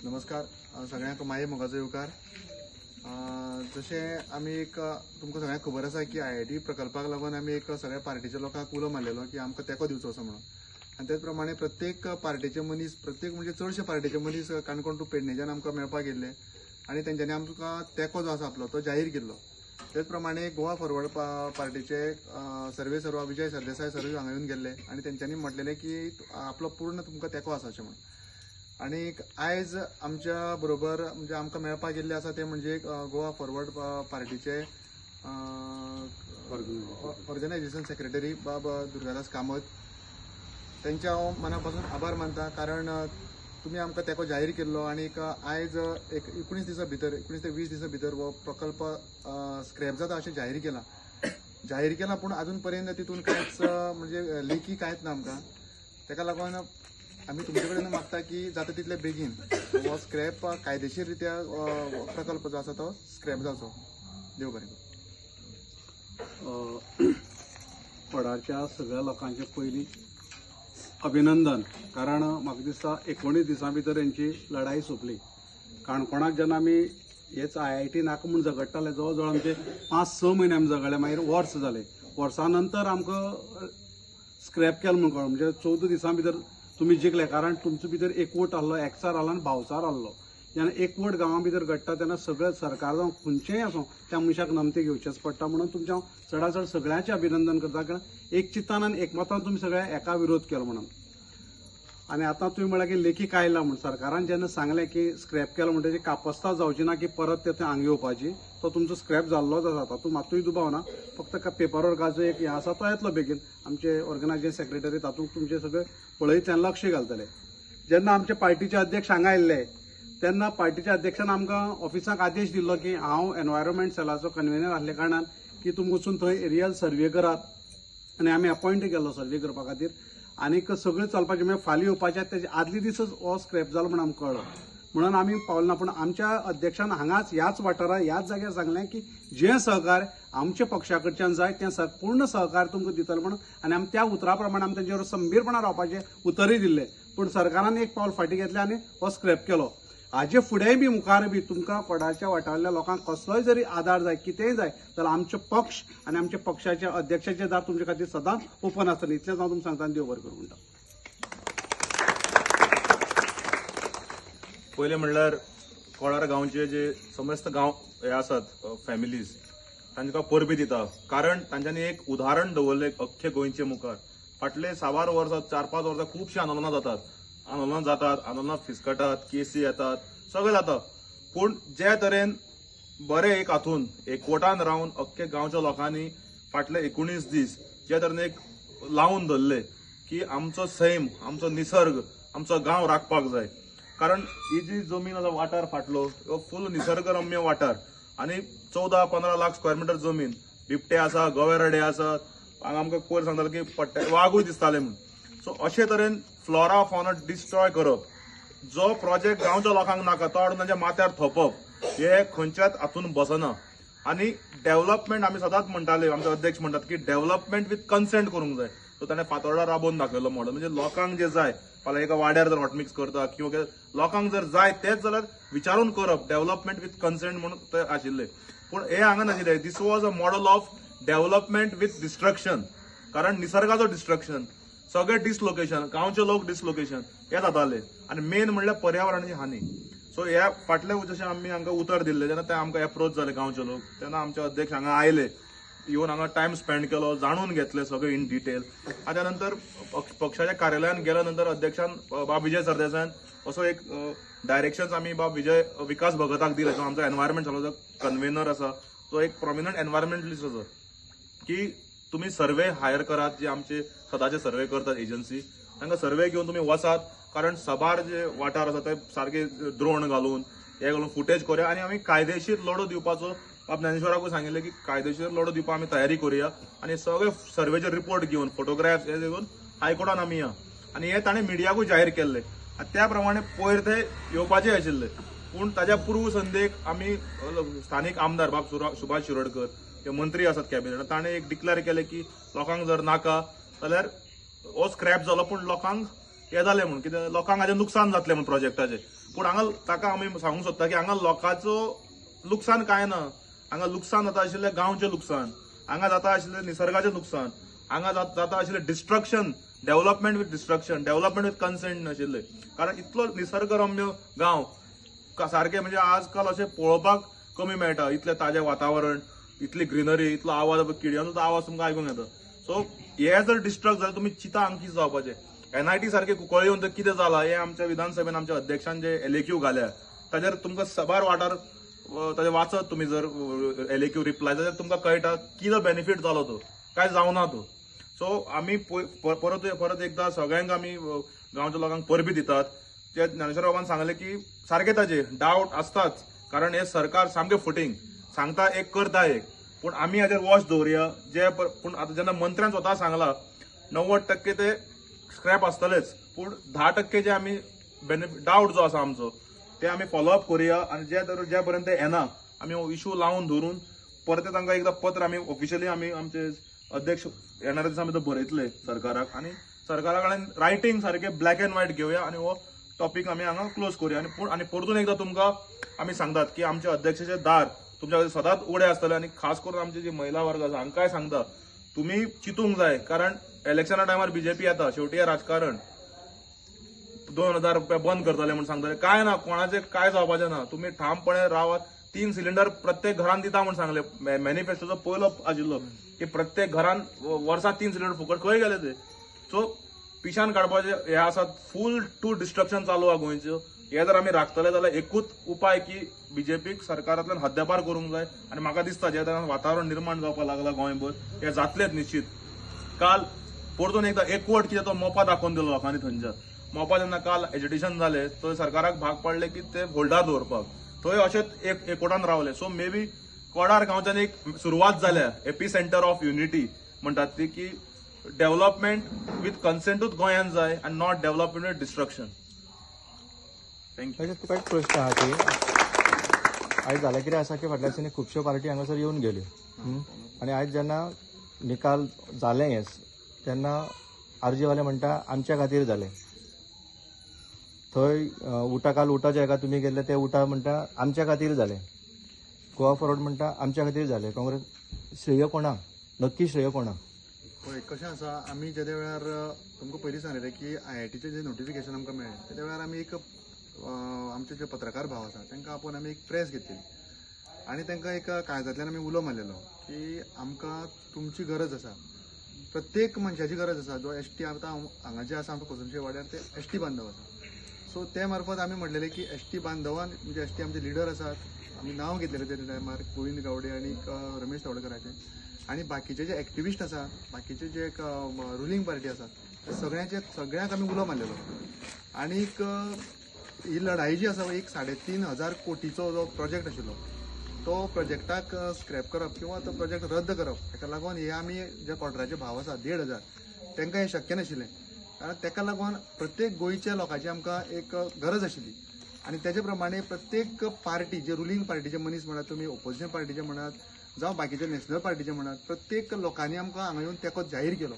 नमस्कार सगळ्यांक माये मोगाचो येवकार। जशे आमी एक तुमकां सगळ्यांक खबर आसा की IIT प्रकल्पाक लागून आमी एक सगळ्या पार्टीच्या लोकांक उलो मारलेलो की आमकां तेंको दिवचो असो म्हणून। आनी तेच प्रमाणे प्रत्येक पार्टीचे मनीस म्हणजे चडशे पार्टीचे मनीस काणकोण टू पेडणेच्यान आमकां मेळपाक येयल्ले आनी तेंच्यांनी आमकां तेंको जो आसा आपलो तो जाहीर केल्लो। तेच प्रमाणे गोवा फॉरवर्ड पार्टीचे सर्वे सर्वा विजय सरदेसाय सर हांगा येवन गेल्ले आनी तेंच्यांनी म्हटलेलें की आपलो पूर्ण तुमकां तेंको आसा अशें म्हणून। आणि आयज आमच्या बरोबर म्हणजे आमकां मेळपाक येल्ले आसा ते म्हणजे गोवा फॉरवर्ड पार्टीचे ऑर्गनायझेशन सेक्रेटरी बाब दुर्गादास कामत। त्यांचे हांव मना पासून आभार मानता, कारण तुम्ही आमकां तेंको जाहीर केल्लो आणि आयज एक 19 दिसां भितर 19 ते 20 दिसां भितर हो प्रकल्प स्क्रॅप जाता अशें जाहीर केला पूण अजून पर्यंत तितून कांयच म्हणजे लेखी कांयच ना आमकां। तेका लागून आमी तुमचे कडेन मागता की जाता तितले बेगीन हो स्क्रॅप कायदेशीर रित्या प्रकल्प जो आसा तो स्क्रॅप जावचो। देव बरें करूं। फोंडाच्या सगळ्या लोकांचे पयलीं अभिनंदन, कारण म्हाका दिसता 19 दिसां भितर यांची लढाई सोंपली। काणकोणाक जेन्ना आमी हेच IIT नाका म्हूण झगडटाले जवळ जवळ आमचे 5-6 म्हयने आमी झगडले, मागीर वर्स जाले। वर्सां नंतर आमकां स्क्रॅप केलो म्हूण कळ्ळें, म्हणजे 14 दिसां भितर तुम्ही जिखले, कारण तुमचे भितर एकवट आहलो, एकचार आहलो आनी भावचार आहलो। जेन्ना एकवट गांवां भितर घडटा तेन्ना सगळे सरकार जावं खंयचेंय आसूं त्या मनशाक नमते घेवचेच पडटा। म्हणून तुमचें हांव चडाचड सगळ्यांचें अभिनंदन करता, कारण एक चित्तान आनी एकमतान तुमी सगळे एका विरोध केलो म्हणून। आनी आतां तुमी म्हळ्यार की लेखी कायला म्हूण सरकारान जेन्ना सांगलें की स्क्रॅप केलो म्हणटकीर कापस्तां जावची ना की परत ते थंय हांगा येवपाची, तो तुमचो स्क्रॅप जाल्लोच आसा, तातूंत मात्तूय दुबाव ना। फक्त पेपर वर्काचो एक हें आसा तो येतलो बेगीन। आमचे ऑर्गनायझेशन सेक्रेटरी तातूंत तुमचे सगळे पळयतले लक्ष घालतले। जेन्ना आमचे पार्टीचे अध्यक्ष हांगा आयिल्ले तेन्ना पार्टीच्या अध्यक्षान आमकां ऑफिसाक आदेश दिल्लो की हांव एनवायरमेंट सेलाचो कन्व्हेनर आसले कारणान की तुमी वचून थंय रियल सर्वे करात, आनी आमी अपॉयंट केल्लो सर्वे करपा खातीर। आनीक सगळें चलपाचें म्हणजे फाल्यां येवपाचें तेजे आदले दिसच हो स्क्रॅप जालो म्हूण आमकां कळ्ळो, म्हणून आमी पावले ना। पूण आमच्या अध्यक्षान हांगाच ह्याच वाठारांत ह्याच जाग्यार सांगलें की जें सहकार्य आमच्या पक्षा कडच्यान जाय तें पूर्ण सहकार्य तुमकां दितले म्हणून, आनी आमी त्या उतरा प्रमाणे आमी तेंचे खंबीरपणान रावपाचें उतरूय दिल्लें। पूण सरकारान एक पावल फाटीं घेतलें आनी हो स्क्रॅप केलो। हाजे फुडेंय बी मुखार बी तुमकां फोंडाच्या वाठारांतल्या लोकांक कसलोय जरी आदार जाय, कितेंय जाय, जाल्यार आमचे पक्ष आनी आमच्या पक्षाच्या अध्यक्षाचे दार तुमचे खातीर सदांच ओपन आसतले। इतलेंच हांव तुमकां सांगता आनी देव बरें करूं म्हणटा। पयलें म्हणल्यार कोलार गांवचे जे समस्त गांव हे आसात फॅमिलीज तांकां परबी दिता, कारण तांच्यांनी एक उदाहरण दवरलें अख्खे गोंयचे मुखार। फाटले 6 वर्सां 4-5 वर्सां खुबशीं आंदोलनां जातात, आंदोलनां फिसकटात, केसी येतात, सगळें जाता। पूण जे तरेन बरे एक हातून एकवटान रावन अख्खे गांवच्या लोकांनी फाटले 19 दीस जे तरेन एक लावन धरले की आमचो सैम, आमचो निसर्ग, आमचो गांव राखपाक जाय। कारण ही जी जमीन आसा वाठार फाटलो हो फुल निसर्गरम्य वाठार आनी 14-15 लाख स्क्वेअर मीटर जमीन, बिबटे आसा, गवेरेडे आसात, हांगा आमकां पयर सांगताले की वाघूय दिसताले म्हूण। सो अशे तरेन फ्लोरा फॉना डिस्ट्रॉय करप, जो प्रोजेक्ट गांवच्या लोकांक नाका तो हाडून तांच्या माथ्यार थोपप, हे खंयच्याच हातून बसना। आनी डेव्हलपमेंट आमी सदांच म्हणटाले, आमचे अध्यक्ष म्हणटात की डेव्हलपमेंट विथ कन्सेंट करूंक जाय। सो ताणें फातोर्डा राबोवन दाखयलो मॉडल, म्हणजे लोकांक जे जाय, फाल्यां एका वाड्यार जर हॉटमिक्स करता किंवा लोकांक जर जाय तेच जाल्यार विचारून करप, डेव्हलपमेंट विथ कन्सेंट म्हणून ते आशिल्ले। पूण हे हांगा नाशिल्ले, this was a model of development with destruction, कारण निसर्गाचो डिस्ट्रक्शन, सगळे डिसलोकेशन, गांवचे लोक डिसलोकेशन हे जाताले, आनी मेन म्हणल्यार पर्यावरणाची हानी। सो ह्या फाटले जशें आमी हांकां उतर दिल्लें जेन्ना ते आमकां अप्रोच जाले गांवचे लोक, तेन्ना आमचे अध्यक्ष हांगा आयले, येवन हांगा टायम स्पेंड केलो, जाणून घेतले सगळे इन डिटेल। आनी त्या नंतर पक्षाच्या कार्यालयान गेल्या नंतर अध्यक्षान बाब विजय सरदेसायान असो एक डायरेक्शन्स आमी बाब विकास भगताक दिले, जो आमचो एनवायरमेंट जो कन्व्हेनर आसा, तो एक प्रॉमिनंट एनवायरमेंटलिस्ट आसा, की तुम्ही सर्वे हायर करात, जे आमचे स्वतःचे सर्वे करतात एजन्सी, तांकां सर्वे घेवन तुम्ही वचात, कारण सबार जे वाठार आसा ते सारखे ड्रोन घालून हे घालून फुटेज करूया आनी आमी कायदेशीर लढो दिवपाचो बाब ज्ञानेश्वराकूय सांगिल्लें की कायदेशीर लढो दिवपाक आमी तयारी करूया आनी सगळे सर्वेचे रिपोर्ट घेवन फोटोग्राफ्स हे घेवन हायकोर्टान आमी या आनी हे ताणें मिडियाकूय जाहीर केल्लें। त्या प्रमाणे पयर ते येवपाचे आशिल्ले, पूण ताच्या पूर्व संदेक आमी स्थानीक आमदार बाब सुभाष शिरोडकर जे मंत्री आसात कॅबिनेटांत, ताणें एक डिक्लेअर केलें की लोकांक जर नाका जाल्यार हो स्क्रॅप झालो पूण लोकांक हे जालें म्हणून कितें लोकांक हाजें नुकसान जातलें म्हणून प्रोजेक्टाचें. पूण हांगा ताका आमी सांगूंक सोदता की हांगा लोकांचो लुकसाण काय ना. हांगा लुकसाण जाता आशिल्लें गांवचें लुकसाण, हांगा जाता आशिल्लें निसर्गाचें नुकसान, हांगा जाता आशिल्लें destruction, development with destruction, development with consent नाशिल्लें. कारण इतलो निसर्गरम्य गांव सारकें म्हणजे आजकाल अशें पळोवपाक कमी मेळटा. इतलें ताजें वातावरण, इतली ग्रीनरी, इतलो आवाज, किड्यांचो सुद्दां आवाज तुमकां आयकूंक येता. सो हे जर डिस्ट्रक्ट जाल्यार तुमी चिंता हांगा कितें जावपाचें. NIT सारखे कुंकळे येवन कितें जालां हें आमच्या विधानसभेन आमच्या अध्यक्षान जे LAQ घाल्या ताजेर तुमकां सबार वाठार ताजें वाचत तुमी जर LAQ रिप्लाय जाल्यार तुमकां कळटा कितें बेनिफीट जालो तो, काय जावना तो. सो आमी परत एकदां सगळ्यांक आमी गांवच्या लोकांक परबी दितात. ते ज्ञानेश्वर बाबान सांगलें की सारकें ताजें डावट आसताच, कारण हे सरकार सामकें फुटींग सांगता एक करता एक. पूण आमी हाजेर वॉच दवरया. पूण आतां जेन्ना मंत्र्यान स्वता सांगलां 90% ते स्क्रॅप आसतलेच, पूण 10% जे आमी डावट जो आसा आमचो ते आमी फॉलोअप करुया. आनी ज्या पर्यंत येना आमी हो इश्यू लावन धरून परत तांकां एकदां पत्र आमी ऑफिशियली आमी आमचे अध्यक्ष येणाऱ्या दिसा भितर बरयतले सरकाराक, आनी सरकारा कडेन रायटींग सारकें ब्लॅक एंड व्हायट घेवया आनी हो टॉपिक आमी हांगा क्लोज करुया. आनी परतून एकदां तुमकां आमी सांगतात की आमच्या अध्यक्षाचे दार तुमच्या खातीर सदांच उगडे आसतले. आनी खास करून आमचे जे महिला वर्ग आसा हांकांय सांगता तुमी चिंतूंक जाय, कारण इलेक्शना टायमार BJP येता, शेवटी हे राजकारण 2000 रुपया बंद करतले म्हणून सांगतले. काय ना, कोणाचे काय जावपाचें ना. तुमी ठामपणे रावात. 3 सिलिंडर प्रत्येक घरान दिता म्हणून सांगले. मॅनिफेस्टोचो पयलो आशिल्लो की प्रत्येक घरान वर्सात 3 सिलिंडर फुकट. खंय गेले ते? सो पिशान काडपाचे हे आसात. फूल टू डिस्ट्रक्शन चालू आहा गोंयच्यो. हे जर आमी राखतले जाल्यार एकूच उपाय की BJPक सरकारांतल्यान हद्द्यापार करूंक जाय. आनी म्हाका दिसता जे तरेन वातावरण निर्माण जावपाक लागला गोंयभर हे जातलेच निश्चित. काल परतून एकदां एकवट कितें तो मोपा दाखोवन दिलो लोकांनी थंयच्या. मोपा जेन्ना काल एजिटेशन जालें थंय सरकाराक भाग पडले की ते होल्डार दवरपाक. थंय अशेंच एकवटान रावले. सो मे बी कोडार गांवच्यान एक सुरवात जाल्या. एपी सेंटर ऑफ युनिटी म्हणटात ती, की डेव्हलपमेंट विथ कन्सेंटूच गोंयांत जाय आनी not development with destruction. Thank you. तुका एक प्रश्न आहा की आयज जालें कितें आसा की फाटल्या दिसांनी खुबश्यो पार्टी हांगासर येवन गेल्यो आनी आयज जेन्ना निकाल जालें हें तेन्ना आरजीवाले म्हणटा आमच्या खातीर जालें. थंय काल उटा जे हाका तुमी गेल्ले ते उटा म्हणटा आमच्या खातीर जालें. गोवा फॉरवर्ड म्हणटा आमच्या खातीर जालें. काँग्रेस श्रेय कोणाक? नक्की श्रेय कोणाक? पळय कशें आसा, आमी जे वेळार तुमकां पयलीं सांगलेलें की IITचें जें नोटिफिकेशन आमकां मेळ्ळें ते वेळार आमी एक आमचे जे पत्रकार भाव आसा तांकां आपोवन आमी एक प्रेस घेतली आनी तांकां एक कायद्यांतल्यान आमी उलो मारलेलो की आमकां तुमची गरज आसा, प्रत्येक मनशाची गरज आसा. जो ST आतां हांगा जे आसा आमच्या कोसंबशे वाड्यार ते ST बांधव आसा. सो ते मार्फत आमी म्हणलेले की ST बांधवान म्हणजे ST आमचे लिडर आसात, आमी नांव घेतलेलें ते टायमार गोविंद गावडे आनी रमेश तावडेकराचें, आनी बाकीचे जे एक्टिविस्ट आसा, बाकीचे जे रुलींग पार्टी आसा सगळ्यांक आमी उलो मारलेलो. आनीक ही लढाई जी आसा 3,500 कोटीचो जो प्रोजेक्ट आशिल्लो तो प्रोजेक्टाक स्क्रॅप करप किंवा तो प्रोजेक्ट रद्द करप, ताका लागून हे आमी जे क्वॉटराचे भाव आसा 1,500 तांकां हें शक्य नाशिल्लें. कारण ताका लागून प्रत्येक गोंयच्या लोकांची आमकां एक गरज आशिल्ली. आनी तेजे प्रमाणे प्रत्येक पार्टी जे रुलींग पार्टीचे मनीस म्हणात, तुमी ओपोजिशन पार्टीचे म्हणात जावं बाकीचे नॅशनल पार्टीचे म्हणात, प्रत्येक लोकांनी आमकां हांगा येवन तेंको जाहीर केलो.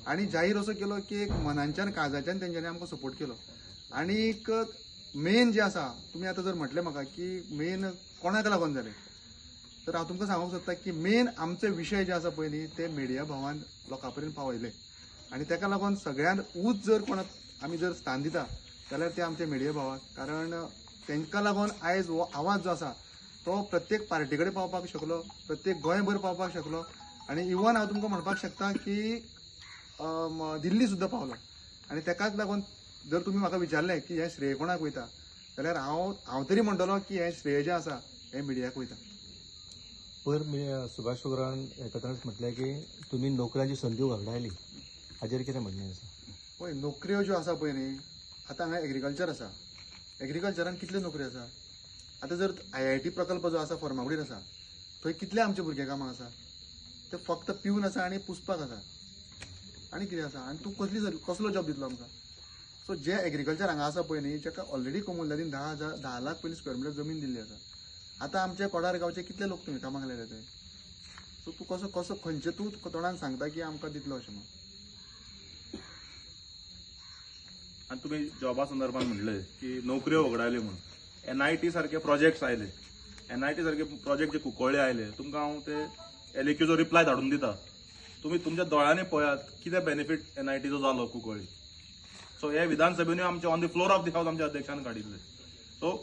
आनी जाहीर असो केलो की एक मनांच्यान काळजाच्यान तेंच्यांनी आमकां सपोर्ट केलो. आनीक मेन जे आसा, तुमी आतां जर म्हटलें म्हाका की मेन कोणाक लागून जालें, तर हांव तुमकां सांगूंक सोदतां की मेन आमचे विशय जे आसा पळय न्ही ते मिडिया भावान लोकां पर्यंत पावयले. आनी ताका लागून सगळ्यान उंच जर कोणाक आमी जर स्थान दिता जाल्यार ते आमचे मिडिया भावाक. कारण तांकां लागून आयज हो आवाज जो आसा तो प्रत्येक पार्टी कडेन पावपाक शकलो, प्रत्येक गोंयभर पावपाक शकलो. आनी इवन हांव तुमकां म्हणपाक शकता की दिल्ली सुद्दां पावलो. आनी ताकाच लागून जर तुमी म्हाका विचारलें की हें श्रेय कोणाक वयता जाल्यार हांव तरी म्हणटलो की हें श्रेय जें आसा हें मिडियाक वयता. पयर सुभाष शुक्रान एकत्रच म्हटलें की तुमी नोकऱ्यांची संदी वगडायली, हाजेर कितें म्हणणें आसा? पळय नोकऱ्यो ज्यो आसा पळय न्ही, आतां हांगा एग्रीकल्चर आसा, एग्रीकल्चरान कितल्यो नोकऱ्यो आसा? आतां जर IIT प्रकल्प जो आसा फर्मागुडीर आसा थंय कितले आमचे भुरगे कामां आसा? ते फक्त पिवन आसा आनी पुसपाक आसा, आनी कितें आसा? आनी तूं कसलो जॉब दितलो आमकां? सो जे एग्रीकल्चर हांगा आसा पळय न्ही, जाका ऑलरेडी कमुलदादीन 10 लाख पयलीं स्क्वेअर मिटर जमीन दिल्ली आसा. आतां आमचे कोडार गांवचे कितले लोक तुमी कामाक लायले थंय? सो तूं कसो खंयचे तूं तोंडान सांगता की आमकां दितलो अशें म्हणून? आणि तुम्ही जॉबा संदर्भात म्हणले की नोकऱ्यो वगडायले म्हणून NIT सारखे प्रोजेक्ट्स आयले, NIT सारखे प्रोजेक्ट जे कुंकळ्ळे आयले, तुमकां हांव ते LAQचो रिप्लाय धाडून दिता. तुम्ही तुमच्या दोळ्यांनी पळयात कितें बेनिफीट NITचो जालो कुंकळ्ळी. सो हे विधानसभेन आमचे on the floor of the house आमच्या अध्यक्षान काडिल्ले. सो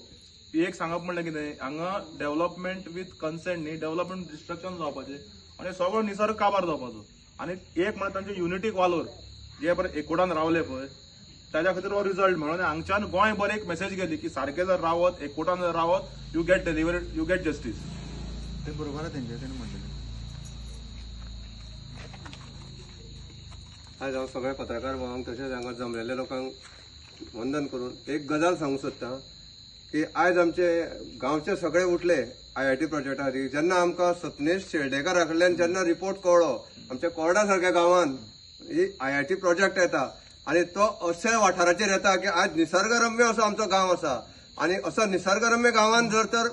एक सांगप म्हणल्यार कितें, हांगा डेव्हलपमेंट विथ कन्सेंट न्ही, डेव्हलपमेंट डिस्ट्रक्शन जावपाचें आनी सगळो निसर्ग काबार जावपाचो. आनी एक म्हणल्यार तांचे युनिटीक वालोर जे बरें एकवटान रावले पळय ताच्या खातीर हो रिजल्ट म्हणून हांगच्यान गोंय बरें एक मेसेज गेली की सारखे जर रावत, एकवटान जर Rawat, you get delivered, you get justice. ते बरोबर आहे तेंचे म्हणलेले. आज हांव सगळ्या पत्रकार भावांक तशेंच हांगा जमलेल्या लोकांक वंदन करून एक गजाल सांगूंक सोदतां की आज आमचे गांवचे सगळे उठले IIT प्रोजेक्टा खातीर. जेन्ना आमकां सतनेश शेळडेकारा कडल्यान जेन्ना रिपोर्ट कळ्ळो आमच्या कोर्डा सारक्या गांवांत ही IIT प्रोजेक्ट येता आनी तो अशा वाठाराचेर येता की आज निसर्गरम्य असो आमचो गांव आसा. आनी असो निसर्गरम्य गांवांत जर तर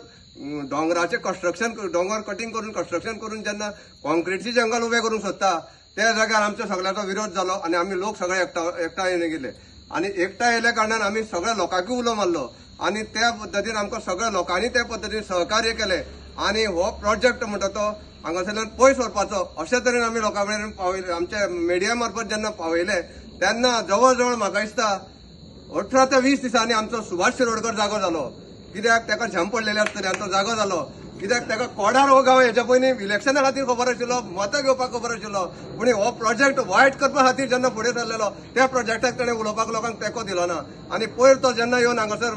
डोंगराचें कन्स्ट्रक्शन, डोंगर कटिंग करून कन्स्ट्रक्शन करून जेन्ना कॉन्क्रीटची जंगल उबें करूंक सोदता त्या जाग्यार आमच्या सगळ्याचो विरोध जालो आनी आमी लोक सगळे एकठांय येवन गेले. आनी एकठांय येयल्या कारणान आमी सगळ्या लोकांकूय उलो मारलो आनी त्या पद्दतीन आमकां सगळ्या लोकांनी त्या पद्दतीन सहकार्य केलें आनी हो प्रोजेक्ट म्हणटा तो हांगासरल्यान पयस व्हरपाचो अशे तरेन आमी लोकां कडेन पावयले. आमच्या मिडिया मार्फत जेन्ना पावयले तेन्ना जवळ जवळ म्हाका दिसता 18 ते 20 दिसांनी आमचो सुभाष शिरोडकर जागो जालो. कित्याक ताका झंप पडलेले आसतले आनी तो जागो जालो. कित्याक ताका कोडार हो गांव हेच्या पयलीं इलेक्शना खातीर खबर आशिल्लो, मतां घेवपाक खबर आशिल्लो, पूण हो प्रोजेक्ट वायट करपा खातीर जेन्ना फुडें सरलेलो त्या प्रोजेक्टाक ताणें उलोवपाक लोकांक तेंको दिलो ना. आनी पयर तो जेन्ना येवन हांगासर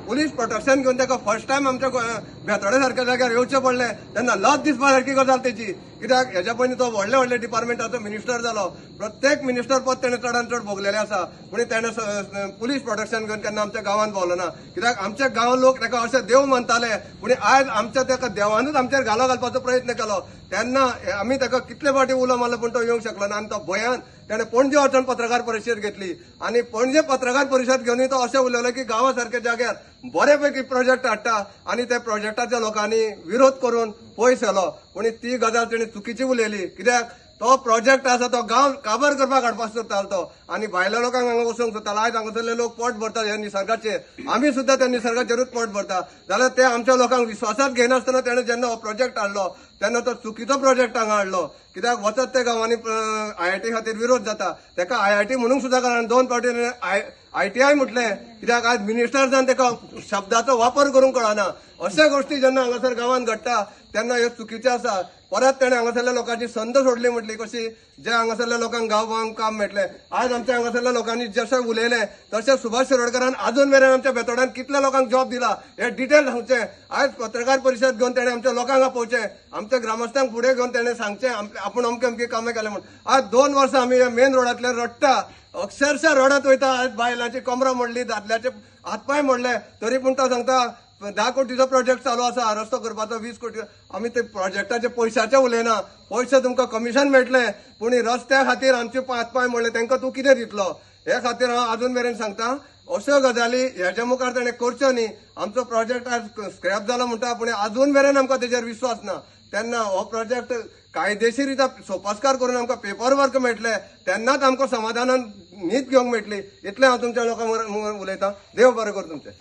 पुलीस प्रोटेक्शन घेवन ताका फर्स्ट टायम आमच्या बेतोडे सारक्या जाग्यार येवचें पडलें तेन्ना लज दिसपा सारकी गजाल तेची. कित्याक हेच्या पयलीं तो व्हडले व्हडले डिपार्टमेंटाचो मिनिस्टर जालो, प्रत्येक मिनिस्टर पद ताणें चडांत चड भोगलेलें आसा, पूण ताणें पुलीस प्रोटेक्शन घेवन केन्ना आमच्या गांवांत भोंवलो ना. कित्याक आमचे गांव लोक ताका अशें देव मानताले, पूण आयज आमच्या ताका देवानूच आमचेर घालो घालपाचो प्रयत्न केलो. तेन्ना आमी ताका कितले फावटी उलो मारलो पूण तो येवंक शकलो ना. आनी तो भंयान ताणें पणजे वचून पत्रकार परिशद घेतली आनी पणजे पत्रकार परिशद घेवनूय तो अशें उलयलो की गांवा सारक्या जाग्यार बरेपैकी प्रोजेक्ट हाडटा आनी त्या प्रोजेक्टाच्या लोकांनी विरोध करून पयस गेलो. पूण ती गजाल ताणें चुकीची उलयली. कित्याक तो प्रोजेक्ट आसा तो गांव काबार करपाक हाडपाक सोदतालो तो आनी भायल्या लोकांक हांगा वचूंक सोदतालो. आयज हांगासरले लोक पोट भरतात ह्या निसर्गाचेर, आमी सुद्दां त्या निसर्गाचेरूच पोट भरता जाल्यार ते आमच्या लोकांक विश्वासात घेनासतना ताणें जेन्ना हो प्रोजेक्ट हाडलो तेन्ना तो चुकीचो प्रोजेक्ट हांगा हाडलो. कित्याक वचत ते गांवांनी IIT खातीर विरोध जाता. ताका IIT म्हणूंक सुद्दां कारण 2 फावटी ITI म्हटलें. कित्याक आज मिनिस्टर जावन ताका शब्दाचो वापर करूंक कळना. अशा गोष्टी जेन्ना हांगासर गांवांत घडटा तेन्ना ह्यो चुकीचे आसा. परत ताणें हांगासरल्या लोकांची संद सोडली म्हटली कशी, जे हांगासरल्या लोकांक गांवांक काम मेळटलें. आज आमच्या हांगासरल्या लोकांनी जशें उलयलें तशें सुभाष शिरोडकरान अजून मेरेन आमच्या बेतोड्यान कितल्या लोकांक जॉब दिला हे डिटेल सांगचें. आयज पत्रकार परिशद घेवन ताणें आमच्या लोकांक आपोवचें, आमच्या ग्रामस्थांक फुडें घेवन ताणें सांगचें आपूण अमके अमकी कामां केलें म्हणून. आज 2 वर्सां आमी ह्या मेन रोडांतल्यान रडटा, अक्षरशः रडत वयता. आज बायलांची कमरां मोडली, दादल्याचे हातपाय मोडले, तरी पूण तो सांगता 10 कोटीचो प्रोजेक्ट चालू आसा रस्तो करपाचो 20 कोटी. आमी ते प्रोजेक्टाचे पयशाचे उलयना, पयशे तुमकां कमिशन मेळटलें पूण रस्त्या खातीर आमचे हातपाय मोडले तांकां तूं कितें दितलो. हे खातीर हांव अजून मेरेन सांगता अश्यो गजाली हेच्या मुखार ताणें करच्यो न्ही. आमचो प्रोजेक्ट आज स्क्रॅप जालो म्हणटा पूण अजून मेरेन आमकां तेजेर विश्वास ना. तेन्ना हो प्रोजेक्ट कायदेशीरित्या सोपास्कार करून आमकां पेपर वर्क मेळटले तेन्नाच आमकां समाधानान न्हीद घेवंक मेळटली. इतलें हांव तुमच्या लोकांक उलयतां. देव बरें कर तुमचें.